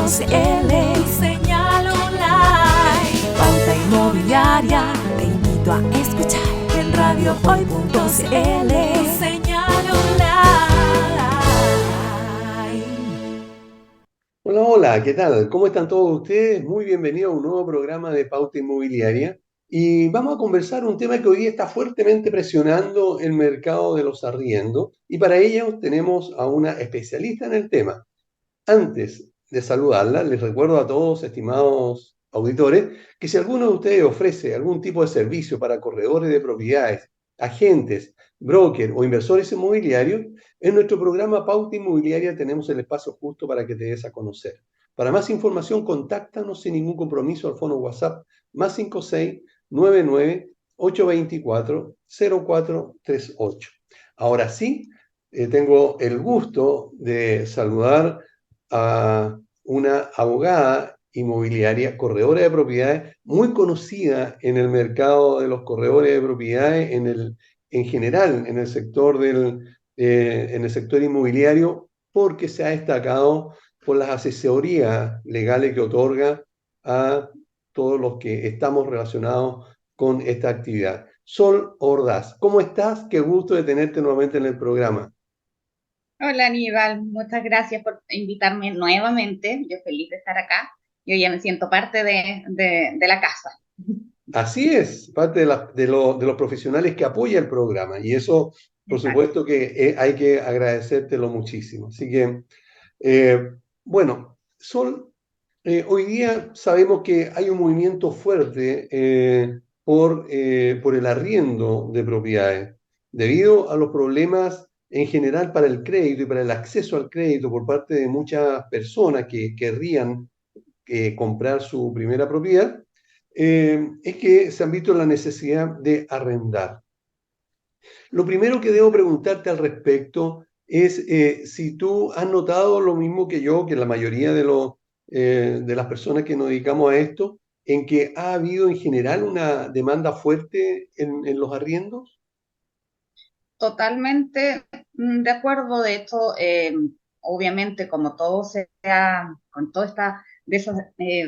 Señal online. Pauta Inmobiliaria, te invito a escuchar en radiohoy.cl. Señal online. Hola, hola, ¿qué tal? ¿Cómo están todos ustedes? Muy bienvenidos a un nuevo programa de Pauta Inmobiliaria. Y vamos a conversar un tema que hoy día está fuertemente presionando el mercado de los arriendos. Y para ello tenemos a una especialista en el tema. Antes de saludarla, les recuerdo a todos, estimados auditores, que si alguno de ustedes ofrece algún tipo de servicio para corredores de propiedades, agentes, brokers o inversores inmobiliarios, en nuestro programa Pauta Inmobiliaria tenemos el espacio justo para que te des a conocer. Para más información, contáctanos sin ningún compromiso al fono WhatsApp +56 99 824 0438. Ahora sí, tengo el gusto de saludar a una abogada inmobiliaria, corredora de propiedades, muy conocida en el mercado de los corredores de propiedades, en general, en el sector inmobiliario, porque se ha destacado por las asesorías legales que otorga a todos los que estamos relacionados con esta actividad. Sol Ordaz, ¿cómo estás? Qué gusto de tenerte nuevamente en el programa. Hola Aníbal, muchas gracias por invitarme nuevamente. Yo feliz de estar acá. Yo ya me siento parte de la casa. Así es, parte de los profesionales que apoya el programa y eso, por Exacto. supuesto que hay que agradecértelo muchísimo. Así que, eh, bueno, Sol, hoy día sabemos que hay un movimiento fuerte por el arriendo de propiedades, debido a los problemas en general para el crédito y para el acceso al crédito por parte de muchas personas que querrían comprar su primera propiedad, es que se han visto la necesidad de arrendar. Lo primero que debo preguntarte al respecto es si tú has notado lo mismo que yo, que la mayoría de las personas que nos dedicamos a esto, en que ha habido en general una demanda fuerte en los arriendos. Totalmente de acuerdo. De hecho, obviamente, como todo sea, con todo esta, de esos o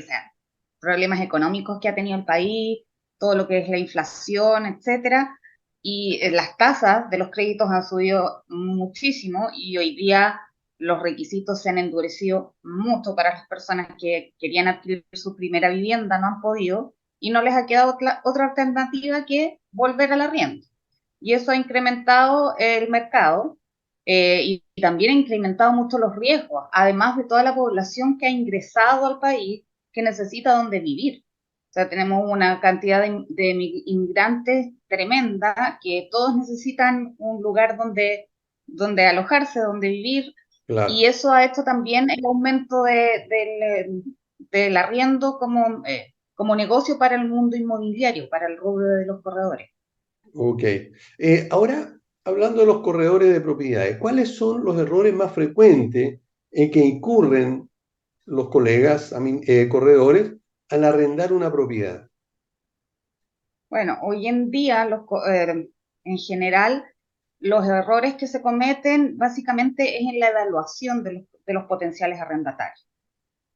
sea, problemas económicos que ha tenido el país, todo lo que es la inflación, etcétera, y las tasas de los créditos han subido muchísimo y hoy día los requisitos se han endurecido mucho para las personas que querían adquirir su primera vivienda, no han podido y no les ha quedado otra alternativa que volver al arriendo y eso ha incrementado el mercado y también ha incrementado mucho los riesgos, además de toda la población que ha ingresado al país que necesita donde vivir. O sea, tenemos una cantidad de inmigrantes tremenda que todos necesitan un lugar donde alojarse, donde vivir, y Claro. eso ha hecho también el aumento del arriendo como negocio para el mundo inmobiliario, para el rubro de los corredores. Ok. Ahora, hablando de los corredores de propiedades, ¿cuáles son los errores más frecuentes en que incurren los colegas corredores al arrendar una propiedad? Bueno, hoy en día, en general, los errores que se cometen básicamente es en la evaluación de los potenciales arrendatarios.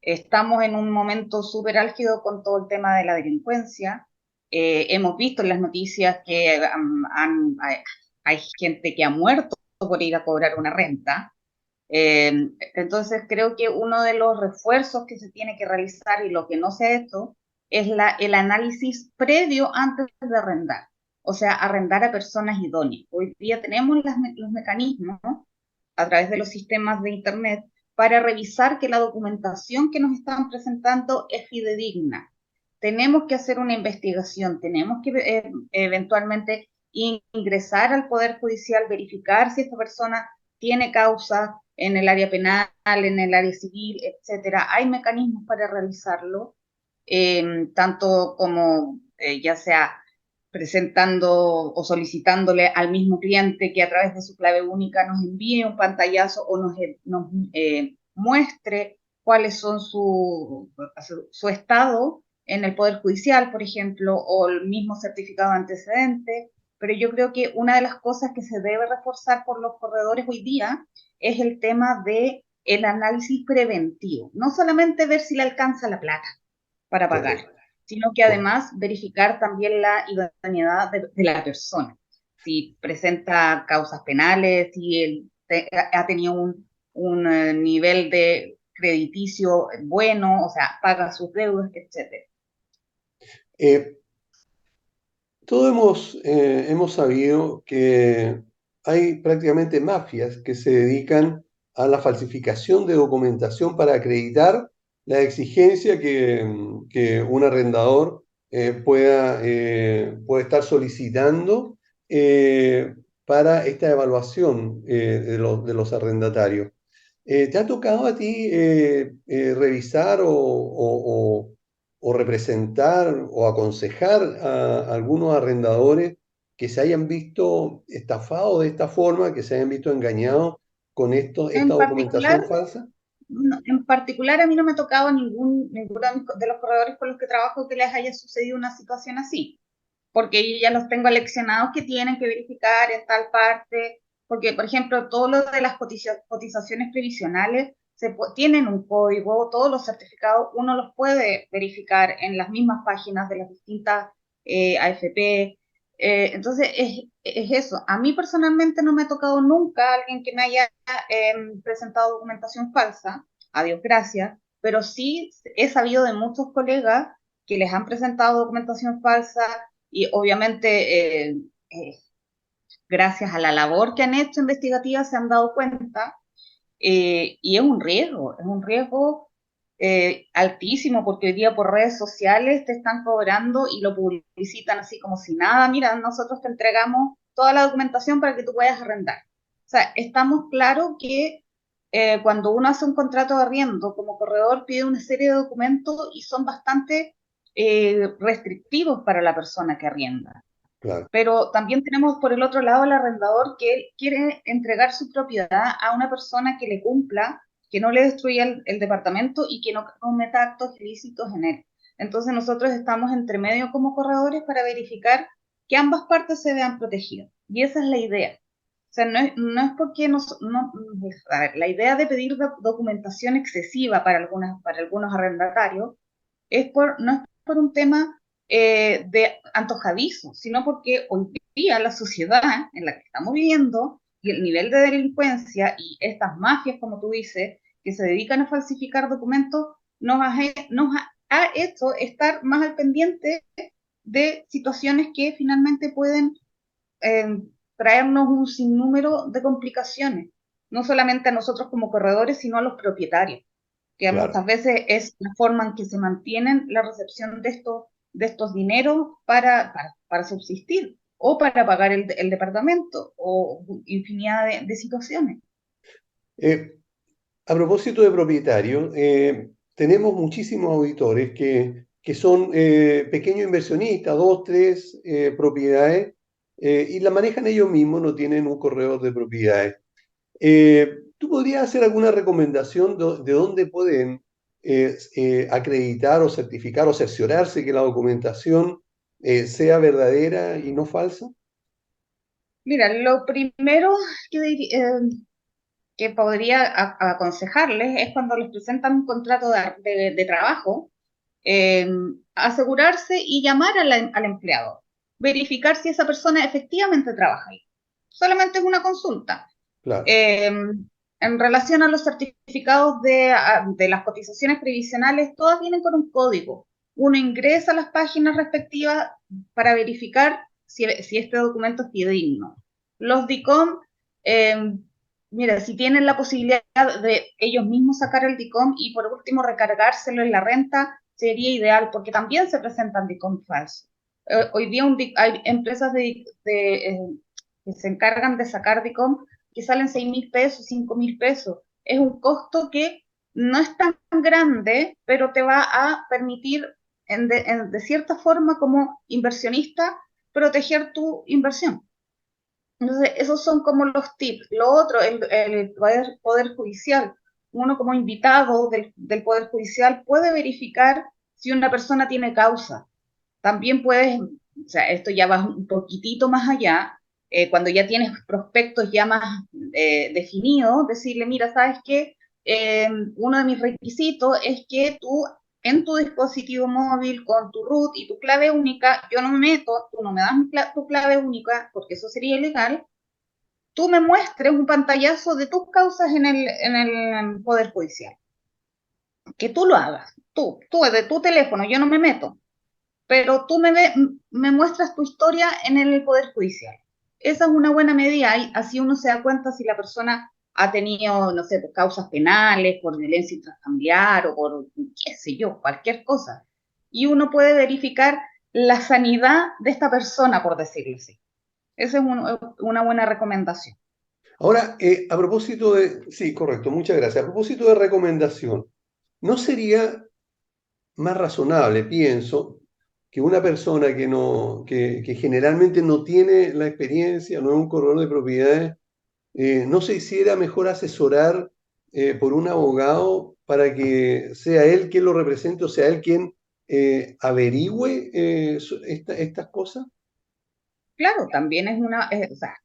Estamos en un momento súper álgido con todo el tema de la delincuencia. Hemos visto en las noticias que hay gente que ha muerto por ir a cobrar una renta. Entonces creo que uno de los refuerzos que se tiene que realizar y lo que no se ha hecho es el análisis previo antes de arrendar, o sea, arrendar a personas idóneas. Hoy día tenemos los mecanismos a través de los sistemas de Internet para revisar que la documentación que nos están presentando es fidedigna. Tenemos que hacer una investigación, tenemos que eventualmente ingresar al Poder Judicial, verificar si esta persona tiene causa en el área penal, en el área civil, etcétera. Hay mecanismos para realizarlo, tanto como ya sea presentando o solicitándole al mismo cliente que a través de su clave única nos envíe un pantallazo o nos muestre cuáles son su estado en el Poder Judicial, por ejemplo, o el mismo certificado de antecedentes. Pero yo creo que una de las cosas que se debe reforzar por los corredores hoy día es el tema de el análisis preventivo, no solamente ver si le alcanza la plata para pagar, Correcto. sino que además verificar también la idoneidad de la persona, si presenta causas penales, si ha tenido un nivel de crediticio bueno, o sea, paga sus deudas, etc. Eh, Todos hemos sabido que hay prácticamente mafias que se dedican a la falsificación de documentación para acreditar la exigencia que un arrendador puede estar solicitando para esta evaluación de los arrendatarios. ¿Te ha tocado a ti revisar o representar o aconsejar a algunos arrendadores que se hayan visto estafados de esta forma, que se hayan visto engañados con esta En particular, documentación falsa? en particular a mí no me ha tocado ninguno de los corredores con los que trabajo que les haya sucedido una situación así, porque yo ya los tengo aleccionados que tienen que verificar en tal parte, porque, por ejemplo, todo lo de las cotizaciones previsionales tienen un código, todos los certificados uno los puede verificar en las mismas páginas de las distintas AFP. Entonces, es eso. A mí personalmente no me ha tocado nunca alguien que me haya presentado documentación falsa, a Dios gracias, pero sí he sabido de muchos colegas que les han presentado documentación falsa y obviamente gracias a la labor que han hecho investigativa se han dado cuenta y es un riesgo altísimo porque hoy día por redes sociales te están cobrando y lo publicitan así como si nada, mira, nosotros te entregamos toda la documentación para que tú puedas arrendar. O sea, estamos claros que cuando uno hace un contrato de arriendo como corredor pide una serie de documentos y son bastante restrictivos para la persona que arrienda. Claro, Pero también tenemos por el otro lado el arrendador que quiere entregar su propiedad a una persona que le cumpla, que no le destruya el departamento y que no cometa actos ilícitos en él. Entonces nosotros estamos entre medio como corredores para verificar que ambas partes se vean protegidas. Y esa es la idea. O sea, no es porque a ver, la idea de pedir documentación excesiva para algunos arrendatarios no es por un tema de antojadizo, sino porque hoy día la sociedad en la que estamos viviendo y el nivel de delincuencia y estas mafias, como tú dices, que se dedican a falsificar documentos, nos ha hecho estar más al pendiente de situaciones que finalmente pueden eh, traernos un sinnúmero de complicaciones, no solamente a nosotros como corredores, sino a los propietarios que claro. muchas veces es la forma en que se mantienen la recepción de estos dineros para subsistir o para pagar el departamento o infinidad de situaciones. Eh, a propósito de propietarios, tenemos muchísimos auditores que son pequeños inversionistas, dos, tres propiedades, y la manejan ellos mismos, no tienen un corredor de propiedades. ¿Tú podrías hacer alguna recomendación de dónde pueden acreditar o certificar o cerciorarse que la documentación sea verdadera y no falsa? Mira, lo primero que podría aconsejarles es cuando les presentan un contrato de trabajo, eh, asegurarse y llamar al empleador, verificar si esa persona efectivamente trabaja ahí. Solamente es una consulta. Claro, En relación a los certificados de las cotizaciones previsionales, todas vienen con un código. Uno ingresa a las páginas respectivas para verificar si este documento es fidedigno. Los DICOM, eh, mira, si tienen la posibilidad de ellos mismos sacar el DICOM y por último recargárselo en la renta, sería ideal, porque también se presentan DICOM falsos. Hoy día hay empresas que se encargan de sacar DICOM que salen 6.000 pesos, 5.000 pesos. Es un costo que no es tan grande, pero te va a permitir, de cierta forma, como inversionista, proteger tu inversión. Entonces, esos son como los tips. Lo otro, el poder judicial. Uno como invitado del Poder Judicial puede verificar si una persona tiene causa. También puedes, o sea, esto ya va un poquitito más allá, cuando ya tienes prospectos ya más definidos, decirle, mira, ¿sabes qué? uno de mis requisitos es que tú, en tu dispositivo móvil, con tu root y tu clave única, yo no me meto, tú no me das tu clave única, porque eso sería ilegal, tú me muestres un pantallazo de tus causas en el Poder Judicial. Que tú lo hagas, tú de tu teléfono, yo no me meto, pero tú me muestras tu historia en el Poder Judicial. Esa es una buena medida, y así uno se da cuenta si la persona ha tenido, no sé, pues, causas penales, por violencia intrafamiliar o por, qué sé yo, cualquier cosa. Y uno puede verificar la sanidad de esta persona, por decirlo así. Esa es una buena recomendación. Ahora, a propósito de... Sí, correcto, muchas gracias. A propósito de recomendación, ¿no sería más razonable, pienso, que una persona que, no, que generalmente no tiene la experiencia, no es un corredor de propiedades, no se hiciera mejor asesorar por un abogado para que sea él quien lo represente o sea él quien averigüe estas cosas? Claro, también es o sea,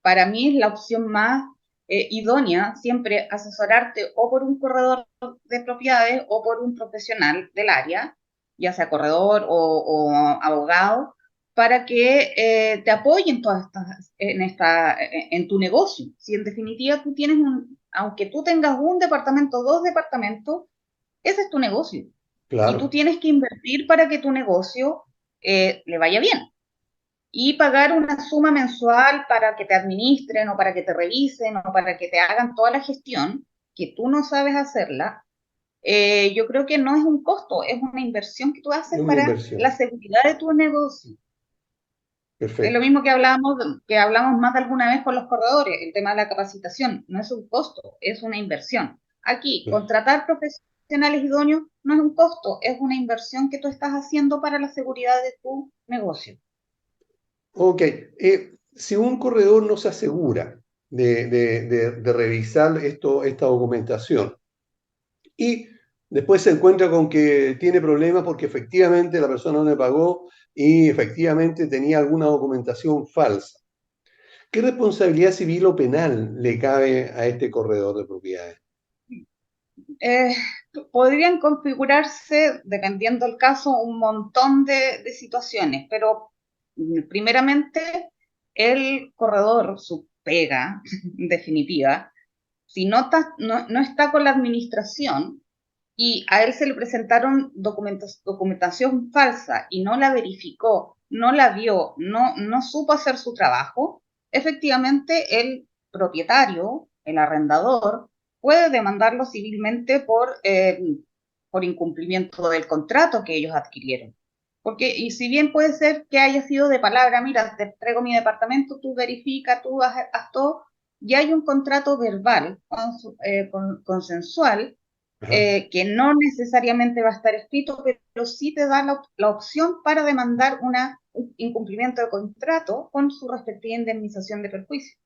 para mí es la opción más idónea siempre asesorarte o por un corredor de propiedades o por un profesional del área, ya sea corredor o abogado, para que te apoyen todas en tu negocio. Si en definitiva tú tienes aunque tú tengas un departamento, dos departamentos, ese es tu negocio. Y tú Claro, tienes que invertir para que tu negocio le vaya bien y pagar una suma mensual para que te administren o para que te revisen o para que te hagan toda la gestión, que tú no sabes hacerla, yo creo que no es un costo, es una inversión que tú es haces una para la inversión. seguridad de tu negocio. Es lo Perfecto. mismo que hablamos más de alguna vez con los corredores, el tema de la capacitación, no es un costo, es una inversión. Aquí, contratar profesionales idóneos no es un costo, es una inversión que tú estás haciendo para la seguridad de tu negocio. Ok, si un corredor no se asegura de revisar esta documentación, y después se encuentra con que tiene problemas porque efectivamente la persona no le pagó y efectivamente tenía alguna documentación falsa. ¿Qué responsabilidad civil o penal le cabe a este corredor de propiedades? Eh, Podrían configurarse, dependiendo del caso, un montón de situaciones, pero primeramente el corredor, su pega en definitiva, si no está con la administración y a él se le presentaron documentación falsa y no la verificó, no la vio, no supo hacer su trabajo, efectivamente el propietario, el arrendador, puede demandarlo civilmente por incumplimiento del contrato que ellos adquirieron. Porque, y si bien puede ser que haya sido de palabra, mira, te traigo mi departamento, tú verifica, tú haz todo, ya hay un contrato verbal, consensual, Ajá. que no necesariamente va a estar escrito, pero sí te da la opción para demandar un incumplimiento de contrato con su respectiva indemnización de perjuicio.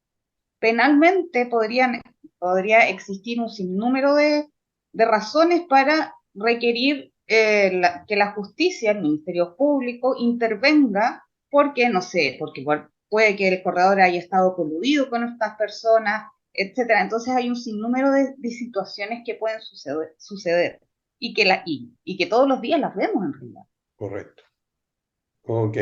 Penalmente podría existir un sinnúmero de razones para requerir que la justicia, el Ministerio Público, intervenga porque, no sé, porque puede que el corredor haya estado coludido con estas personas, etcétera. Entonces hay un sinnúmero de situaciones que pueden suceder y que todos los días las vemos en realidad. Correcto. Ok.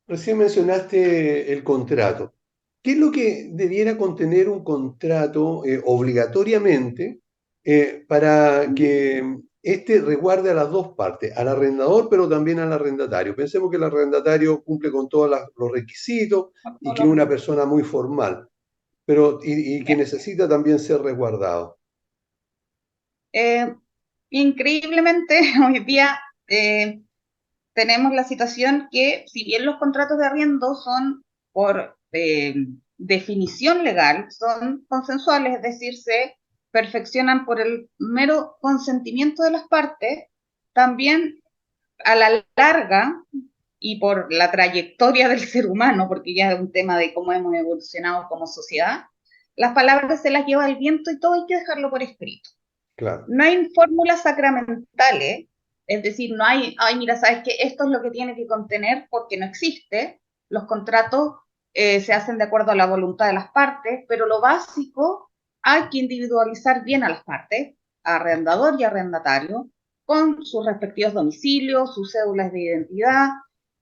Recién mencionaste el contrato. ¿Qué es lo que debiera contener un contrato obligatoriamente para que éste resguarde a las dos partes, al arrendador pero también al arrendatario? Pensemos que el arrendatario cumple con todos los requisitos y que es una persona muy formal, pero y que necesita también ser resguardado. Eh, Increíblemente, hoy día tenemos la situación que, si bien los contratos de arriendo son por definición legal, son consensuales, es decir, se perfeccionan por el mero consentimiento de las partes, también a la larga y por la trayectoria del ser humano, porque ya es un tema de cómo hemos evolucionado como sociedad, las palabras se las lleva el viento y todo hay que dejarlo por escrito. Claro, No hay fórmulas sacramentales, es decir, no hay, ay, mira, sabes que esto es lo que tiene que contener porque no existe. Los contratos se hacen de acuerdo a la voluntad de las partes, pero lo básico hay que individualizar bien a las partes, arrendador y arrendatario, con sus respectivos domicilios, sus cédulas de identidad,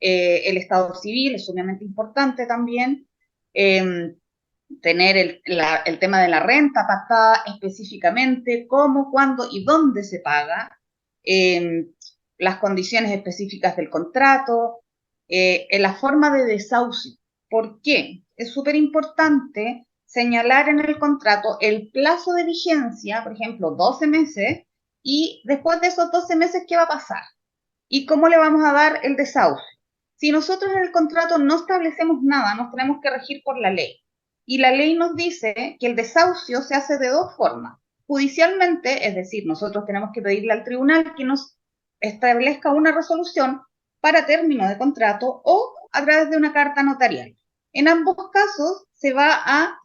el estado civil es sumamente importante también, tener el tema de la renta pactada específicamente, cómo, cuándo y dónde se paga, las condiciones específicas del contrato, la forma de desahucio. ¿Por qué? Es súper importante señalar en el contrato el plazo de vigencia, por ejemplo, 12 meses, y después de esos 12 meses, ¿qué va a pasar? ¿Y cómo le vamos a dar el desahucio? Si nosotros en el contrato no establecemos nada, nos tenemos que regir por la ley. Y la ley nos dice que el desahucio se hace de dos formas. Judicialmente, es decir, nosotros tenemos que pedirle al tribunal que nos establezca una resolución para término de contrato o a través de una carta notarial. En ambos casos se va a,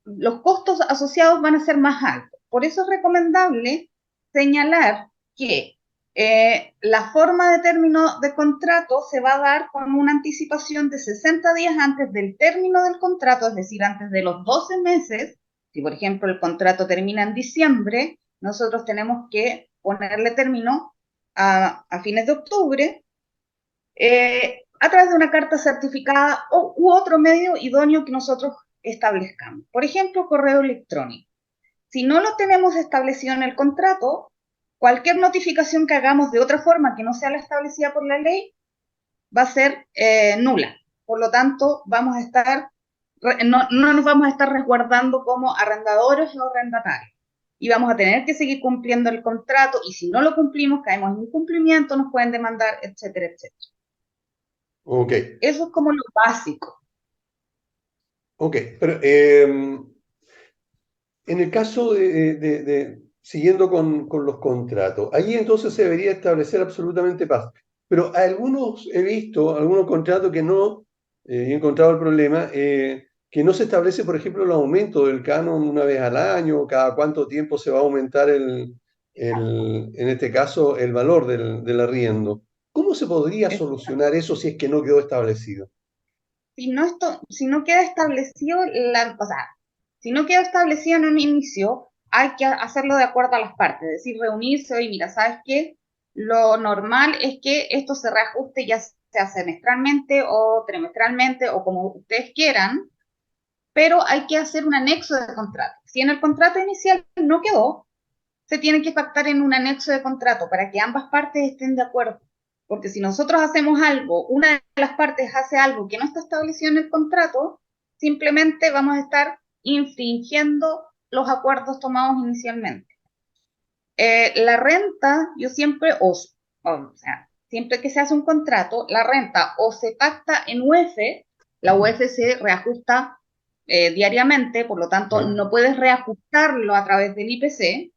los costos asociados van a ser más altos. Por eso es recomendable señalar que la forma de término de contrato se va a dar con una anticipación de 60 días antes del término del contrato, es decir, antes de los 12 meses. Si, por ejemplo, el contrato termina en diciembre, nosotros tenemos que ponerle término a fines de octubre a través de una carta certificada u otro medio idóneo que nosotros establezcamos. Por ejemplo, correo electrónico. Si no lo tenemos establecido en el contrato, cualquier notificación que hagamos de otra forma que no sea la establecida por la ley va a ser nula. Por lo tanto, vamos a estar, no nos vamos a estar resguardando como arrendadores o arrendatarios. Y vamos a tener que seguir cumpliendo el contrato, y si no lo cumplimos, caemos en incumplimiento, nos pueden demandar, etcétera, etcétera. Ok, Eso es como lo básico. ok, pero en el caso siguiendo con los contratos, ahí entonces se debería establecer absolutamente paz. Pero algunos he visto, algunos contratos que no, he encontrado el problema, que no se establece, por ejemplo, el aumento del canon una vez al año, cada cuánto tiempo se va a aumentar en este caso, el valor del arriendo. ¿Cómo se podría solucionar eso si es que no quedó establecido? Si no queda establecido, o sea, si no queda establecido en un inicio, hay que hacerlo de acuerdo a las partes, es decir, reunirse y mira, ¿sabes qué? Lo normal es que esto se reajuste ya sea semestralmente o trimestralmente o como ustedes quieran, pero hay que hacer un anexo de contrato. Si en el contrato inicial no quedó, se tiene que pactar en un anexo de contrato para que ambas partes estén de acuerdo. Porque si nosotros hacemos algo, una de las partes hace algo que no está establecido en el contrato, simplemente vamos a estar infringiendo los acuerdos tomados inicialmente. La renta, yo siempre, o sea, siempre que se hace un contrato, la renta o se pacta en UF, la UF se reajusta diariamente, por lo tanto, no puedes reajustarlo a través del IPC,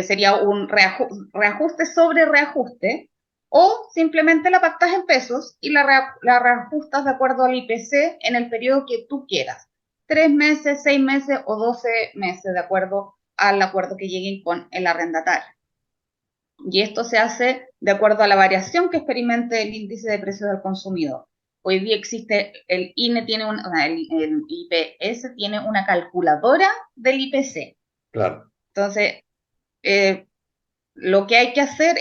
sería un reajuste sobre reajuste, o simplemente la pactas en pesos y la reajustas de acuerdo al IPC en el periodo que tú quieras. 3 meses, 6 meses o 12 meses, de acuerdo al acuerdo que lleguen con el arrendatario. Y esto se hace de acuerdo a la variación que experimente el índice de precios del consumidor. Hoy día existe, el INE tiene el IPS tiene una calculadora del IPC. Claro. Entonces, lo que hay que hacer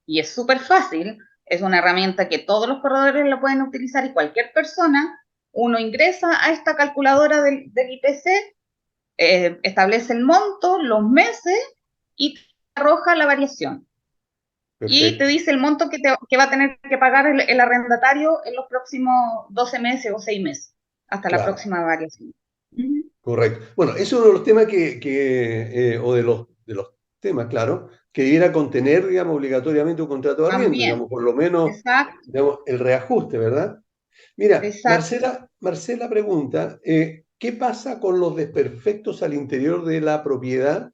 y es súper fácil, es una herramienta que todos los corredores la pueden utilizar y cualquier persona, uno ingresa a esta calculadora del IPC, establece el monto, los meses y te arroja la variación. Perfecto. Y te dice el monto que va a tener que pagar el arrendatario en los próximos 12 meses o 6 meses, hasta la próxima variación. Correcto. Bueno, eso es uno de los temas o de los temas, claro, que debiera contener, digamos, obligatoriamente un contrato de arriendo, También, digamos, por lo menos, exacto, digamos, el reajuste, ¿verdad? Mira, exacto. Marcela pregunta, ¿qué pasa con los desperfectos al interior de la propiedad?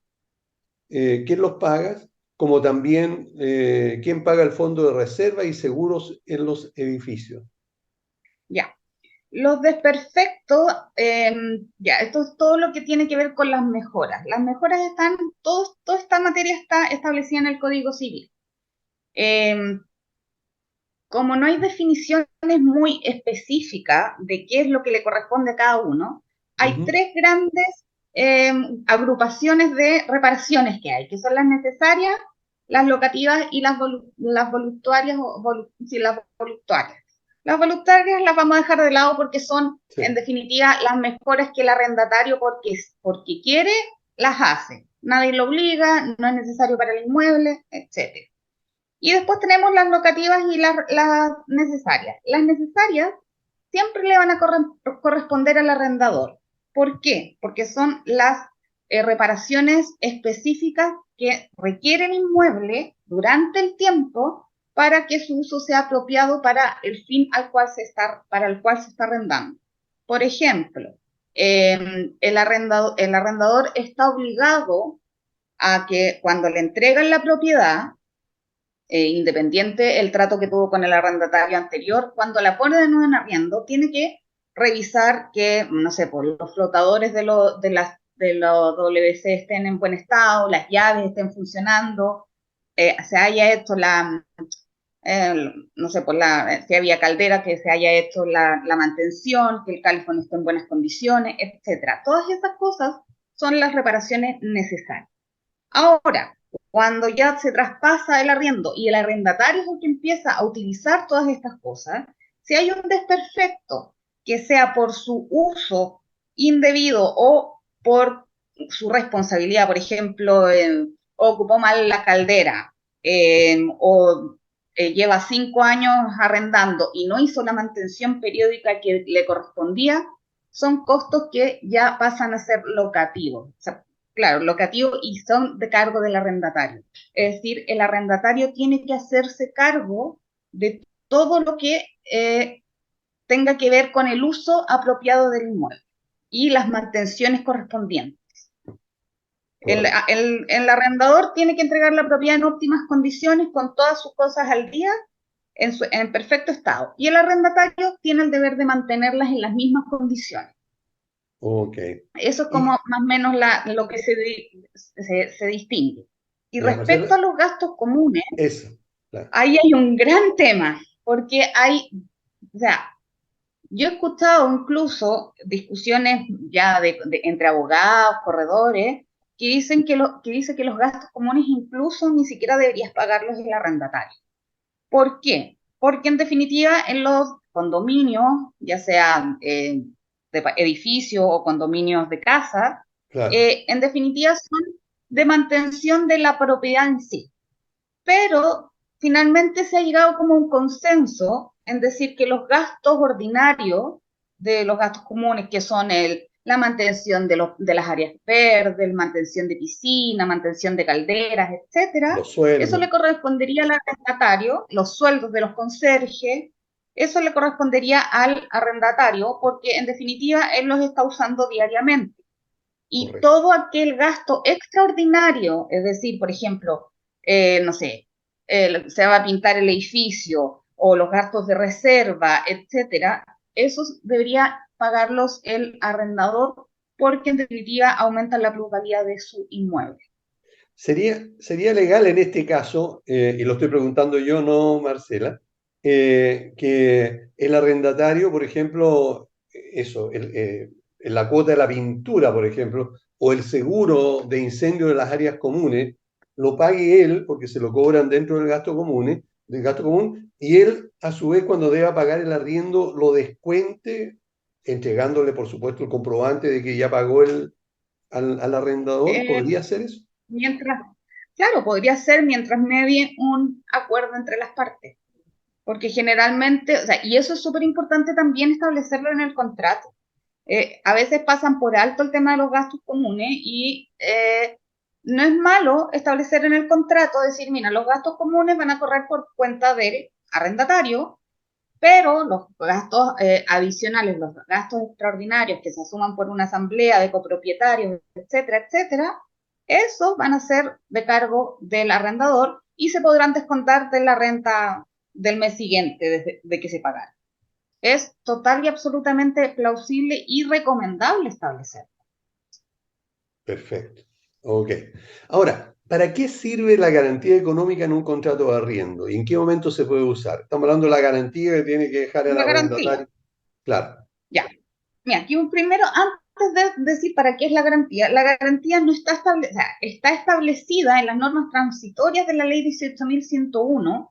¿Quién los paga? Como también, ¿quién paga el fondo de reserva y seguros en los edificios? Ya. Los desperfectos, ya, esto es todo lo que tiene que ver con las mejoras. Las mejoras están, toda esta materia está establecida en el Código Civil. Como no hay definiciones muy específicas de qué es lo que le corresponde a cada uno, hay tres grandes agrupaciones de reparaciones que hay, que son las necesarias, las locativas y las voluntarias. Las voluntarias. Las voluntarias las vamos a dejar de lado porque son, en definitiva, las mejores que el arrendatario porque quiere, las hace. Nadie lo obliga, no es necesario para el inmueble, etc. Y después tenemos las locativas y las necesarias. Las necesarias siempre le van a corresponder al arrendador. ¿Por qué? Porque son las reparaciones específicas que requieren inmueble durante el tiempo para que su uso sea apropiado para el fin para el cual se está arrendando. Por ejemplo, el arrendador está obligado a que cuando le entregan la propiedad, independiente el trato que tuvo con el arrendatario anterior, cuando la pone de nuevo en arriendo, tiene que revisar que, no sé, pues, los flotadores de los WC estén en buen estado, las llaves estén funcionando, se haya hecho no sé, pues si había caldera, que se haya hecho la mantención, que el calefón esté en buenas condiciones, etcétera. Todas esas cosas son las reparaciones necesarias. Ahora, cuando ya se traspasa el arriendo y el arrendatario es el que empieza a utilizar todas estas cosas, si hay un desperfecto, que sea por su uso indebido o por su responsabilidad, por ejemplo, ocupó mal la caldera o lleva 5 años arrendando y no hizo la mantención periódica que le correspondía, son costos que ya pasan a ser locativos. O sea, claro, locativo y son de cargo del arrendatario. Es decir, el arrendatario tiene que hacerse cargo de todo lo que tenga que ver con el uso apropiado del inmueble y las mantenciones correspondientes. El arrendador tiene que entregar la propiedad en óptimas condiciones con todas sus cosas al día, en perfecto estado. Y el arrendatario tiene el deber de mantenerlas en las mismas condiciones. Okay. Eso es como más o menos lo que se distingue. Y respecto a los gastos comunes, claro, ahí hay un gran tema, porque o sea, yo he escuchado incluso discusiones ya entre abogados, corredores, que dicen que los gastos comunes incluso ni siquiera deberías pagarlos el arrendatario. ¿Por qué? Porque en definitiva en los condominios, ya sea de edificios o condominios de casa, claro. En definitiva son de mantención de la propiedad en sí. Pero finalmente se ha llegado como un consenso en decir que los gastos ordinarios de los gastos comunes, que son la mantención de las áreas verdes, la mantención de piscina, mantención de calderas, etcétera, eso le correspondería al arrendatario, los sueldos de los conserjes, eso le correspondería al arrendatario, porque en definitiva él los está usando diariamente. Y correcto, todo aquel gasto extraordinario, es decir, por ejemplo, no sé, se va a pintar el edificio o los gastos de reserva, etcétera, esos debería pagarlos el arrendador porque en definitiva aumentan la plusvalía de su inmueble. ¿Sería legal en este caso, y lo estoy preguntando yo, no Marcela, que el arrendatario, por ejemplo, la cuota de la pintura, por ejemplo, o el seguro de incendio de las áreas comunes, lo pague él, porque se lo cobran dentro del gasto común, y él, a su vez, cuando deba pagar el arriendo, lo descuente, entregándole, por supuesto, el comprobante de que ya pagó al arrendador? ¿Podría hacer eso? Claro, podría ser mientras medie un acuerdo entre las partes. Porque generalmente, o sea, y eso es súper importante también establecerlo en el contrato. A veces pasan por alto el tema de los gastos comunes y no es malo establecer en el contrato, decir, mira, los gastos comunes van a correr por cuenta del arrendatario, pero los gastos adicionales, los gastos extraordinarios que se asuman por una asamblea de copropietarios, etcétera, etcétera, esos van a ser de cargo del arrendador y se podrán descontar de la renta del mes siguiente de que se pagara. Es total y absolutamente plausible y recomendable establecerlo. Perfecto. Ok. Ahora, ¿para qué sirve la garantía económica en un contrato de arriendo? ¿Y en qué momento se puede usar? Estamos hablando de la garantía que tiene que dejar el arrendatario. Claro. Ya. Mira, aquí primero, antes de decir para qué es la garantía no está establecida, está establecida en las normas transitorias de la ley 18.101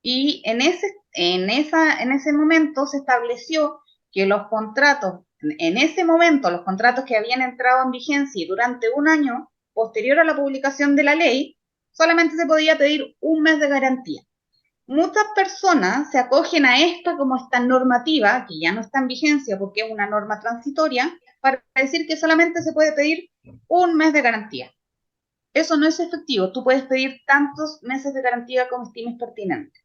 y en ese momento se estableció que los contratos, en ese momento los contratos que habían entrado en vigencia y durante un año posterior a la publicación de la ley, solamente se podía pedir un mes de garantía. Muchas personas se acogen a esta como esta normativa, que ya no está en vigencia porque es una norma transitoria, para decir que solamente se puede pedir un mes de garantía. Eso no es efectivo. Tú puedes pedir tantos meses de garantía como estimes pertinente.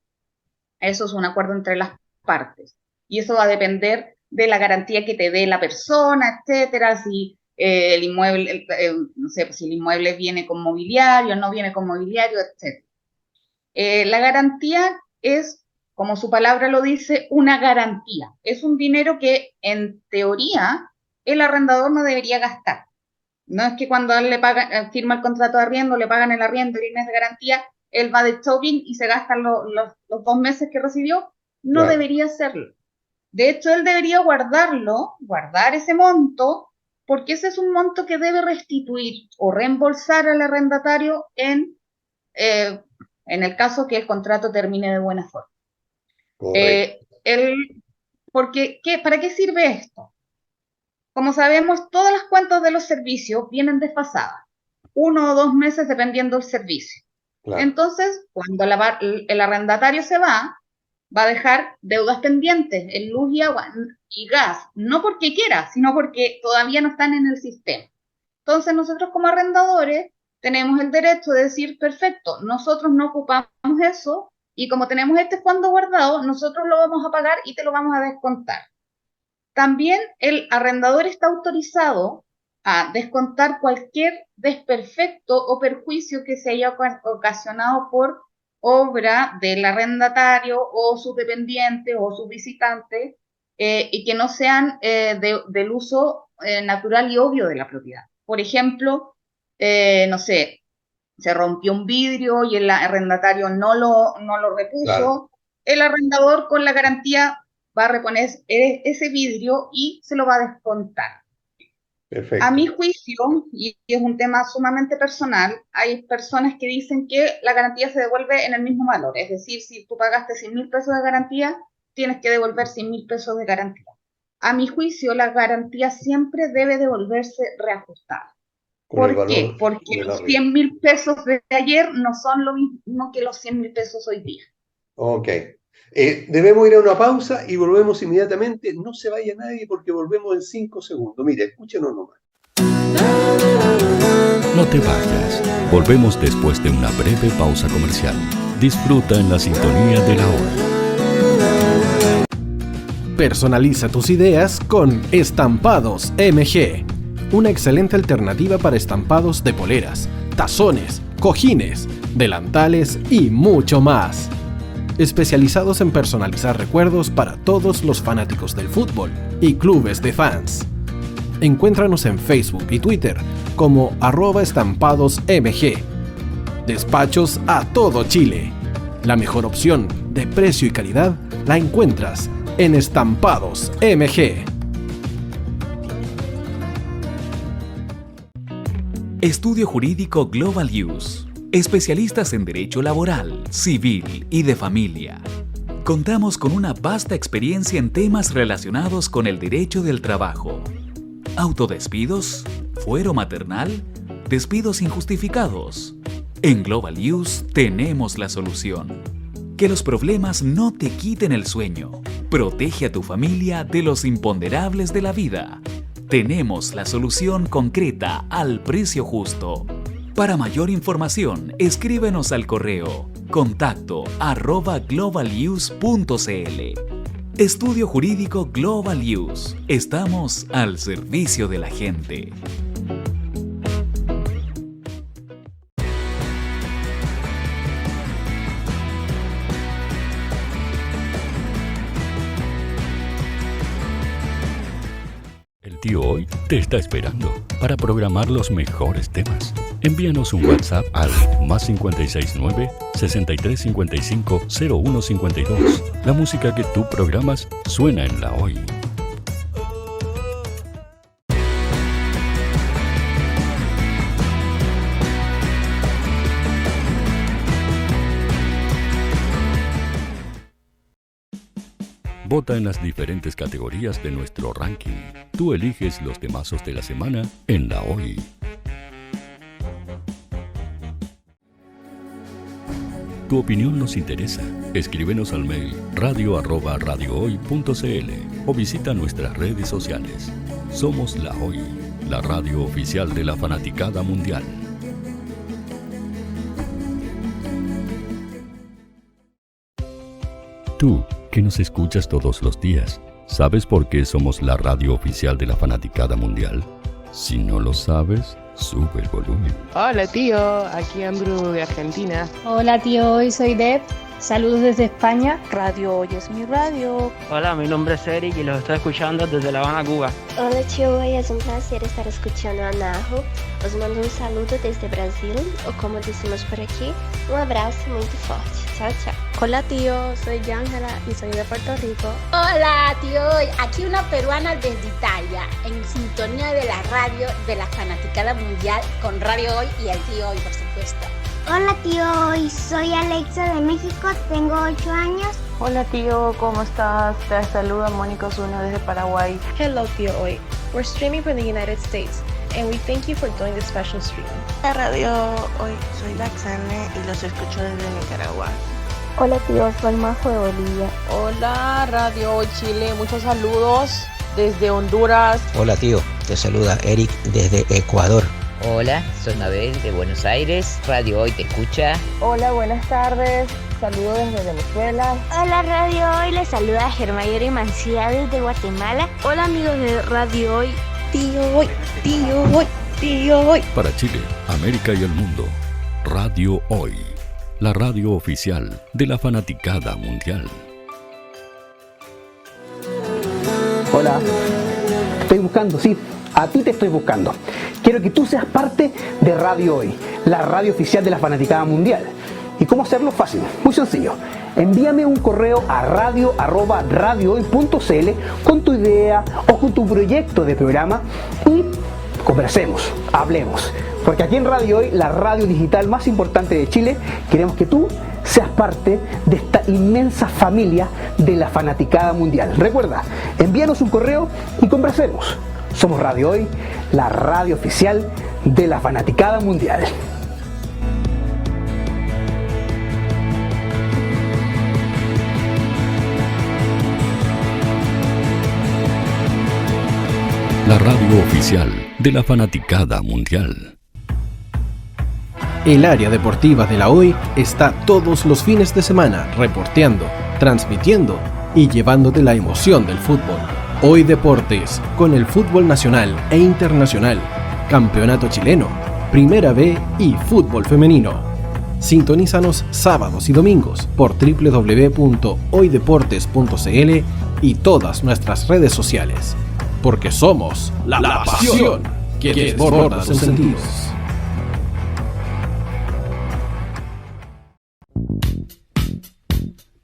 Eso es un acuerdo entre las partes. Y eso va a depender de la garantía que te dé la persona, etcétera, si el inmueble, no sé, si el inmueble viene con mobiliario, no viene con mobiliario, etcétera. La garantía es, como su palabra lo dice, una garantía. Es un dinero que, en teoría, el arrendador no debería gastar. No es que cuando él firma el contrato de arriendo, le pagan el arriendo y el mes de garantía, él va de shopping y se gasta los 2 meses que recibió. No Claro. debería hacerlo. De hecho, él debería guardar ese monto, porque ese es un monto que debe restituir o reembolsar al arrendatario en el caso que el contrato termine de buena forma. Correcto. ¿Para qué sirve esto? Como sabemos, todas las cuentas de los servicios vienen desfasadas, 1 o 2 meses dependiendo del servicio. Claro. Entonces, cuando el arrendatario se va a dejar deudas pendientes en luz y agua y gas, no porque quiera, sino porque todavía no están en el sistema. Entonces, nosotros como arrendadores tenemos el derecho de decir, perfecto, nosotros no ocupamos eso y como tenemos este fondo guardado, nosotros lo vamos a pagar y te lo vamos a descontar. También el arrendador está autorizado a descontar cualquier desperfecto o perjuicio que se haya ocasionado por obra del arrendatario o sus dependientes o sus visitantes y que no sean del uso natural y obvio de la propiedad. Por ejemplo, no sé, se rompió un vidrio y el arrendatario no lo repuso, Claro. El arrendador con la garantía va a reponer ese vidrio y se lo va a descontar. Perfecto. A mi juicio, y es un tema sumamente personal, hay personas que dicen que la garantía se devuelve en el mismo valor. Es decir, si tú pagaste 100.000 pesos de garantía, tienes que devolver 100.000 pesos de garantía. A mi juicio, la garantía siempre debe devolverse reajustada. ¿Por qué? Porque los 100.000 pesos de ayer no son lo mismo que los 100.000 pesos hoy día. Ok. Debemos ir a una pausa y volvemos inmediatamente. No se vaya nadie porque volvemos en 5 segundos. Mire, escúchenos nomás. No te vayas. Volvemos después de una breve pausa comercial. Disfruta en la sintonía de la hora. Personaliza tus ideas con Estampados MG. Una excelente alternativa para estampados de poleras, tazones, cojines, delantales y mucho más. Especializados en personalizar recuerdos para todos los fanáticos del fútbol y clubes de fans. Encuéntranos en Facebook y Twitter como @estampadosmg. Despachos a todo Chile. La mejor opción de precio y calidad la encuentras en Estampados MG. Estudio Jurídico Global Use. Especialistas en Derecho Laboral, Civil y de Familia. Contamos con una vasta experiencia en temas relacionados con el derecho del trabajo. Autodespidos, fuero maternal, despidos injustificados. En Global Use tenemos la solución. Que los problemas no te quiten el sueño. Protege a tu familia de los imponderables de la vida. Tenemos la solución concreta al precio justo. Para mayor información, escríbenos al correo contacto@globaluse.cl. Estudio Jurídico Global Use. Estamos al servicio de la gente. El tío hoy te está esperando para programar los mejores temas. Envíanos un WhatsApp al +569 6355 0152. La música que tú programas suena en la hoy. Vota en las diferentes categorías de nuestro ranking. Tú eliges los temazos de la semana en La Hoy. Tu opinión nos interesa. Escríbenos al mail radio@radiohoy.cl o visita nuestras redes sociales. Somos La Hoy, la radio oficial de la fanaticada mundial. Tú, que nos escuchas todos los días, ¿sabes por qué somos la radio oficial de la fanaticada mundial? Si no lo sabes, sube el volumen. Hola tío, aquí Andrew de Argentina. Hola tío, hoy soy Deb. Saludos desde España. Radio Hoy es mi radio. Hola, mi nombre es Eric y los estoy escuchando desde La Habana, Cuba. Hola tío, hoy es un placer estar escuchando a Najo. Os mando un saludo desde Brasil, o como decimos por aquí, un abrazo muy fuerte. Chao, chao. Hola tío, soy Ángela y soy de Puerto Rico. Hola tío, aquí una peruana desde Italia, en sintonía de la radio de la fanaticada mundial con Radio Hoy y el tío Hoy, por supuesto. Hola tío, Hoy soy Alexa de México, tengo 8 años. Hola tío, ¿cómo estás? Te saluda Mónica Osuna desde Paraguay. Hello tío Hoy, we're streaming from the United States and we thank you for doing this special stream. La Radio Hoy, soy Laxane y los escucho desde Nicaragua. Hola tío, soy Majo de Bolivia. Hola Radio Hoy Chile, muchos saludos desde Honduras. Hola tío, te saluda Eric desde Ecuador. Hola, soy Mabel de Buenos Aires, Radio Hoy te escucha. Hola, buenas tardes, saludos desde Venezuela. Hola Radio Hoy, les saluda Germayori Mancía desde Guatemala. Hola amigos de Radio Hoy, tío Hoy, tío Hoy, tío Hoy. Para Chile, América y el mundo, Radio Hoy, la radio oficial de la fanaticada mundial. Hola, estoy buscando, sí, a ti te estoy buscando. Quiero que tú seas parte de Radio Hoy, la radio oficial de la fanaticada mundial. ¿Y cómo hacerlo? Fácil, muy sencillo. Envíame un correo a radio@radiohoy.cl con tu idea o con tu proyecto de programa y conversemos, hablemos. Porque aquí en Radio Hoy, la radio digital más importante de Chile, queremos que tú seas parte de esta inmensa familia de la fanaticada mundial. Recuerda, envíanos un correo y conversemos. Somos Radio Hoy, la radio oficial de la fanaticada mundial. La radio oficial de la fanaticada mundial. El área deportiva de La Hoy está todos los fines de semana reporteando, transmitiendo y llevándote la emoción del fútbol. Hoy Deportes, con el fútbol nacional e internacional, campeonato chileno, Primera B y fútbol femenino. Sintonízanos sábados y domingos por www.hoydeportes.cl y todas nuestras redes sociales. Porque somos la pasión que desborda sus sentidos.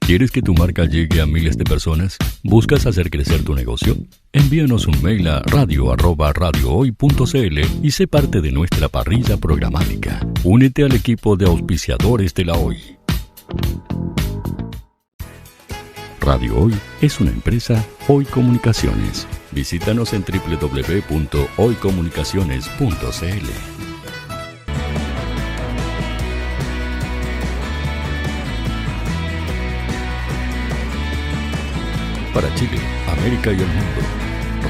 ¿Quieres que tu marca llegue a miles de personas? ¿Buscas hacer crecer tu negocio? Envíanos un mail a radio@radiohoy.cl y sé parte de nuestra parrilla programática. Únete al equipo de auspiciadores de La Hoy. Radio Hoy es una empresa Hoy Comunicaciones. Visítanos en www.hoycomunicaciones.cl. Para Chile, América y el mundo,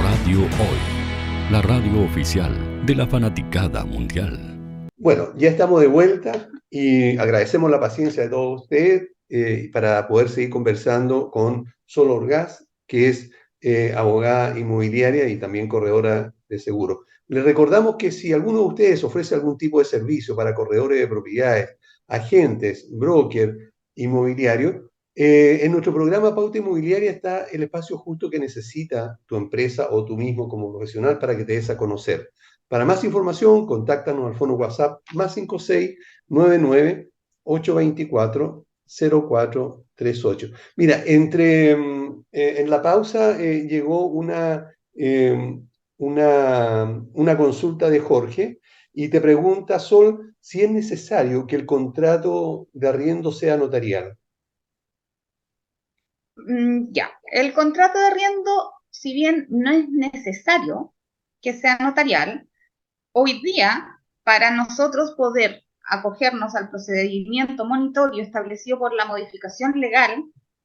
Radio Hoy, la radio oficial de la fanaticada mundial. Bueno, ya estamos de vuelta y agradecemos la paciencia de todos ustedes para poder seguir conversando con Sol Orgaz, que es abogada inmobiliaria y también corredora de seguro. Les recordamos que si alguno de ustedes ofrece algún tipo de servicio para corredores de propiedades, agentes, broker, inmobiliario, en nuestro programa Pauta Inmobiliaria está el espacio justo que necesita tu empresa o tú mismo como profesional para que te des a conocer. Para más información, contáctanos al fono WhatsApp +56 99 824 0438. Mira, en la pausa llegó una consulta de Jorge y te pregunta, Sol, si es necesario que el contrato de arriendo sea notarial. Ya, el contrato de arriendo, si bien no es necesario que sea notarial, hoy día, para nosotros poder acogernos al procedimiento monitorio establecido por la modificación legal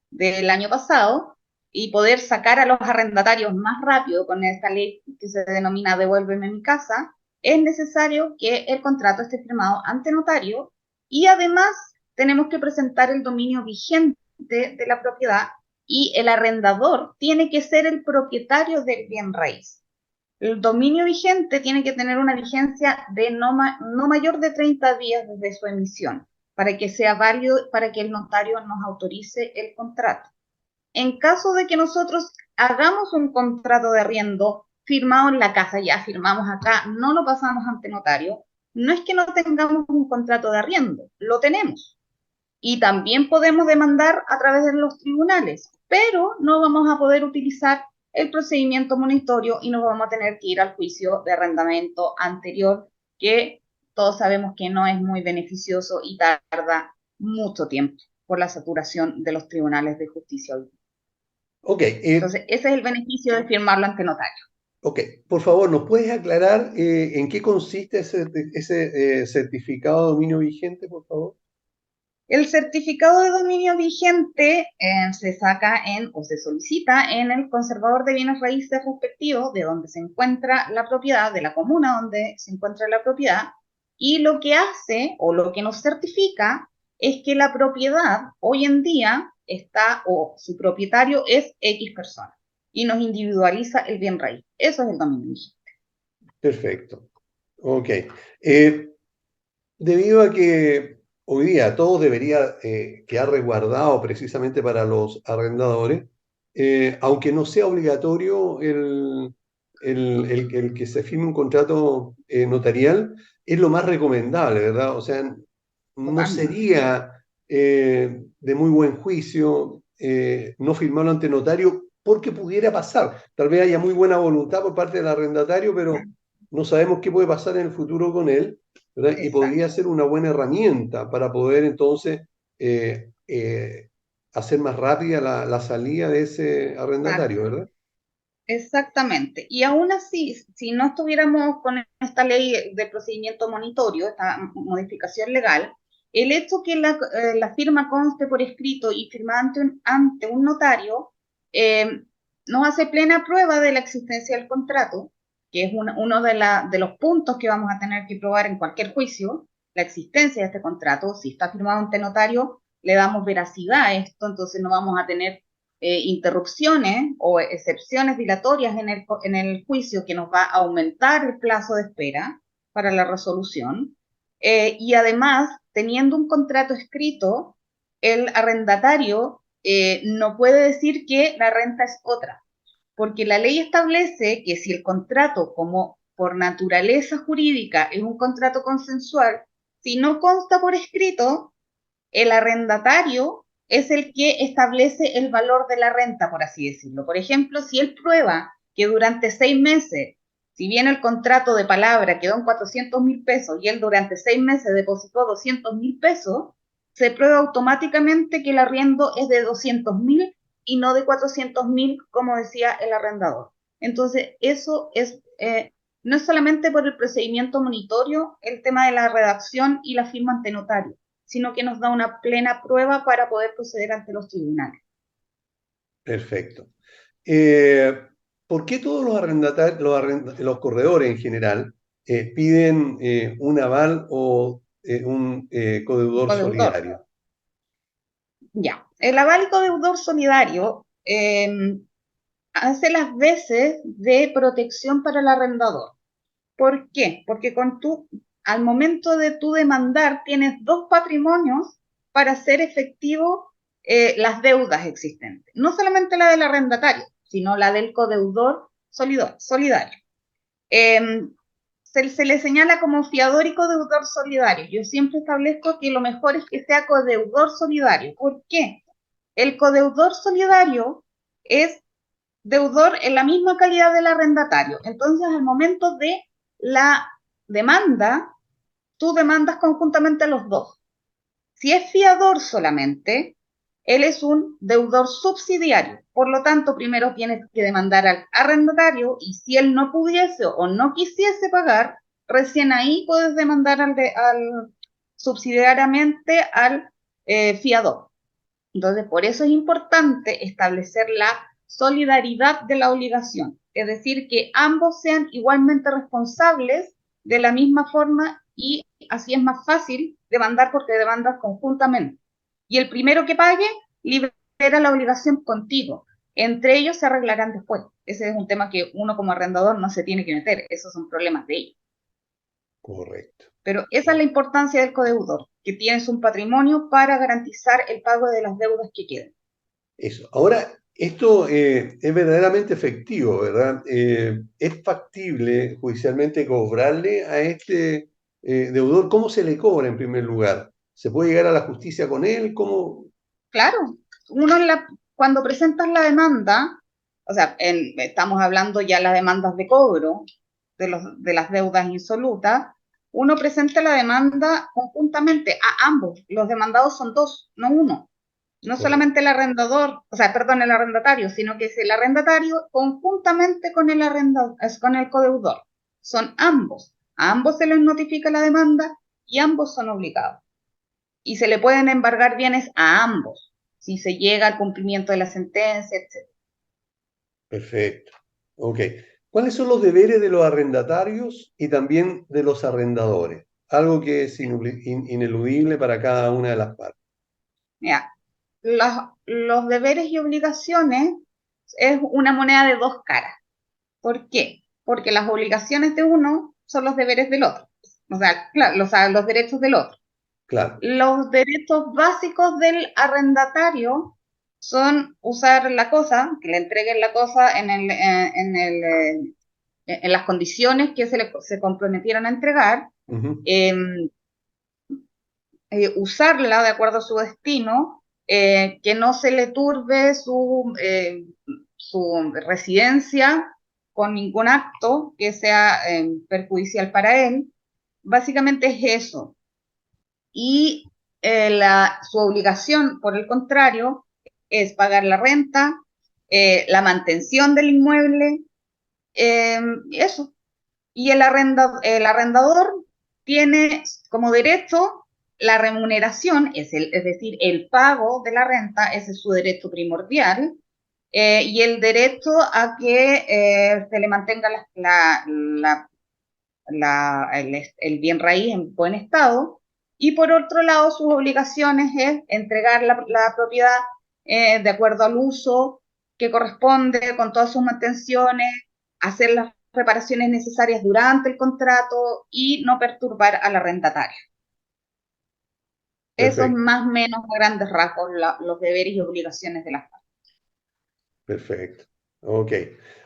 del año pasado y poder sacar a los arrendatarios más rápido con esta ley que se denomina Devuélveme mi casa, es necesario que el contrato esté firmado ante notario y además tenemos que presentar el dominio vigente de la propiedad y el arrendador tiene que ser el propietario del bien raíz. El dominio vigente tiene que tener una vigencia de no mayor de 30 días desde su emisión, para que sea válido, para que el notario nos autorice el contrato. En caso de que nosotros hagamos un contrato de arriendo firmado en la casa, ya firmamos acá, no lo pasamos ante notario, no es que no tengamos un contrato de arriendo, lo tenemos. Y también podemos demandar a través de los tribunales, pero no vamos a poder utilizar el procedimiento monitorio y nos vamos a tener que ir al juicio de arrendamiento anterior, que todos sabemos que no es muy beneficioso y tarda mucho tiempo por la saturación de los tribunales de justicia hoy. Okay, entonces ese es el beneficio de firmarlo ante notario. Ok, por favor, ¿nos puedes aclarar en qué consiste ese certificado de dominio vigente, por favor? El certificado de dominio vigente se saca o se solicita en el conservador de bienes raíces respectivo de donde se encuentra la propiedad, de la comuna donde se encuentra la propiedad, y lo que hace o lo que nos certifica es que la propiedad hoy en día está o su propietario es X persona y nos individualiza el bien raíz. Eso es el dominio vigente. Perfecto. Ok. Debido a que hoy día todo debería quedar resguardado precisamente para los arrendadores, aunque no sea obligatorio el que se firme un contrato notarial, es lo más recomendable, ¿verdad? O sea, no sería de muy buen juicio no firmarlo ante notario porque pudiera pasar. Tal vez haya muy buena voluntad por parte del arrendatario, pero no sabemos qué puede pasar en el futuro con él, ¿verdad? Y podría ser una buena herramienta para poder entonces hacer más rápida la salida de ese arrendatario, ¿verdad? Exactamente. Y aún así, si no estuviéramos con esta ley de procedimiento monitorio, esta modificación legal, el hecho que la firma conste por escrito y firmada ante un notario nos hace plena prueba de la existencia del contrato, que es uno de los puntos que vamos a tener que probar en cualquier juicio, la existencia de este contrato. Si está firmado ante notario, le damos veracidad a esto, entonces no vamos a tener interrupciones o excepciones dilatorias en el juicio que nos va a aumentar el plazo de espera para la resolución. Y además, teniendo un contrato escrito, el arrendatario no puede decir que la renta es otra, porque la ley establece que si el contrato, como por naturaleza jurídica, es un contrato consensual, si no consta por escrito, el arrendatario es el que establece el valor de la renta, por así decirlo. Por ejemplo, si él prueba que durante 6 meses, si bien el contrato de palabra quedó en 400.000 pesos y él durante 6 meses depositó 200.000 pesos, se prueba automáticamente que el arriendo es de 200.000 y no de 400.000, como decía el arrendador. Entonces, eso es, no es solamente por el procedimiento monitorio, el tema de la redacción y la firma ante notario, sino que nos da una plena prueba para poder proceder ante los tribunales. Perfecto. ¿Por qué todos los corredores en general piden un aval o un codeudor solidario? Ya, el aval y codeudor solidario hace las veces de protección para el arrendador. ¿Por qué? Porque al momento de tú demandar, tienes 2 patrimonios para hacer efectivo las deudas existentes. No solamente la del arrendatario, sino la del codeudor solidario. Se le señala como fiador y codeudor solidario. Yo siempre establezco que lo mejor es que sea codeudor solidario. ¿Por qué? El codeudor solidario es deudor en la misma calidad del arrendatario. Entonces, al momento de la demanda, tú demandas conjuntamente a los dos. Si es fiador solamente, él es un deudor subsidiario. Por lo tanto, primero tienes que demandar al arrendatario y si él no pudiese o no quisiese pagar, recién ahí puedes demandar subsidiariamente al fiador. Entonces, por eso es importante establecer la solidaridad de la obligación, es decir, que ambos sean igualmente responsables de la misma forma y así es más fácil demandar porque demandas conjuntamente. Y el primero que pague libera la obligación contigo. Entre ellos se arreglarán después. Ese es un tema que uno como arrendador no se tiene que meter. Esos son problemas de ellos. Correcto. Pero esa es la importancia del codeudor, que tienes un patrimonio para garantizar el pago de las deudas que queden. Eso. Ahora, esto es verdaderamente efectivo, ¿verdad? ¿Es factible judicialmente cobrarle a este deudor? ¿Cómo se le cobra en primer lugar? ¿Se puede llegar a la justicia con él? ¿Cómo? Claro, cuando presentas la demanda, o sea, estamos hablando ya de las demandas de cobro de las deudas insolutas, uno presenta la demanda conjuntamente a ambos. Los demandados son dos, no uno. No solamente el arrendatario, sino que es el arrendatario conjuntamente con el codeudor. Son ambos. A ambos se les notifica la demanda y ambos son obligados. Y se le pueden embargar bienes a ambos, si se llega al cumplimiento de la sentencia, etc. Perfecto. Ok. ¿Cuáles son los deberes de los arrendatarios y también de los arrendadores? Algo que es ineludible para cada una de las partes. Mira, los deberes y obligaciones es una moneda de dos caras. ¿Por qué? Porque las obligaciones de uno son los deberes del otro. O sea, claro, los derechos del otro. Claro. Los derechos básicos del arrendatario son usar la cosa, que le entreguen la cosa en las condiciones que se comprometieron a entregar, usarla de acuerdo a su destino, que no se le turbe su residencia con ningún acto que sea perjudicial para él. Básicamente es eso. Y su obligación, por el contrario, es pagar la renta, la mantención del inmueble, eso. Y el arrendador tiene como derecho la remuneración, es decir, el pago de la renta, ese es su derecho primordial, y el derecho a que se le mantenga el bien raíz en buen estado. Y por otro lado, sus obligaciones es entregar la propiedad de acuerdo al uso que corresponde, con todas sus mantenciones, hacer las reparaciones necesarias durante el contrato y no perturbar al arrendatario. Eso es más o menos a grandes rasgos los deberes y obligaciones de las partes. Perfecto. Ok.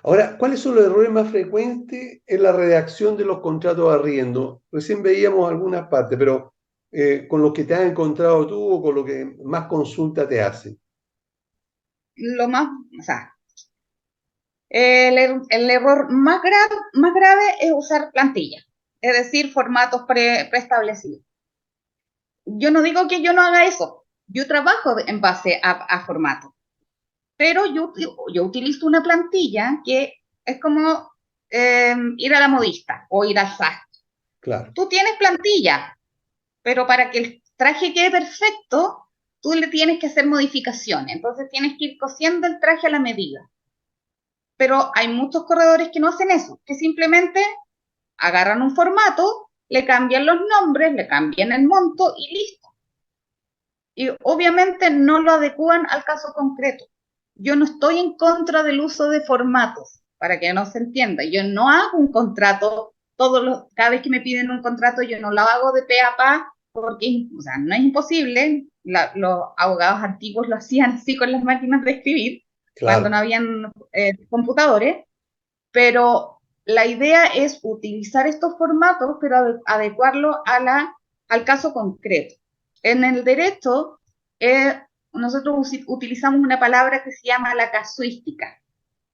Ahora, ¿cuáles son los errores más frecuentes en la redacción de los contratos de arriendo? Recién veíamos algunas partes, pero con lo que te has encontrado tú o con lo que más consulta te hacen. El error más grave es usar plantillas, es decir, formatos preestablecidos. Yo no digo que yo no haga eso, yo trabajo en base a formatos, pero yo utilizo una plantilla que es como ir a la modista o ir al sastre. Claro. Tú tienes plantilla, pero para que el traje quede perfecto, tú le tienes que hacer modificaciones. Entonces tienes que ir cosiendo el traje a la medida. Pero hay muchos corredores que no hacen eso, que simplemente agarran un formato, le cambian los nombres, le cambian el monto y listo. Y obviamente no lo adecúan al caso concreto. Yo no estoy en contra del uso de formatos, para que no se entienda. Yo no hago un contrato, cada vez que me piden un contrato, yo no lo hago de pe a pa, porque no es imposible. Los abogados antiguos lo hacían así con las máquinas de escribir, claro, cuando no habían computadores, pero la idea es utilizar estos formatos, pero adecuarlo al caso concreto. En el derecho, nosotros utilizamos una palabra que se llama la casuística,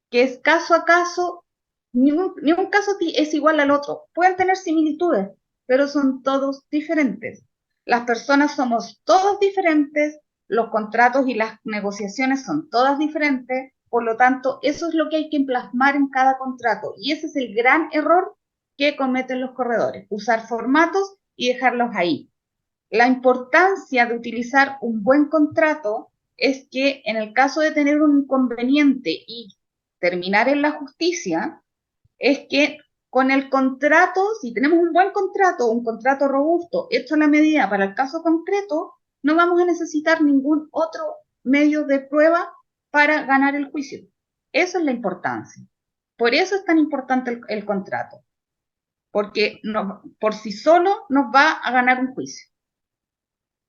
que es caso a caso, ni un caso es igual al otro. Pueden tener similitudes, pero son todos diferentes. Las personas somos todos diferentes, los contratos y las negociaciones son todas diferentes, por lo tanto, eso es lo que hay que plasmar en cada contrato, y ese es el gran error que cometen los corredores, usar formatos y dejarlos ahí. La importancia de utilizar un buen contrato es que en el caso de tener un inconveniente y terminar en la justicia, es que con el contrato, si tenemos un buen contrato, un contrato robusto, hecho a la medida para el caso concreto, no vamos a necesitar ningún otro medio de prueba para ganar el juicio. Eso es la importancia. Por eso es tan importante el contrato, porque no, por sí solo nos va a ganar un juicio.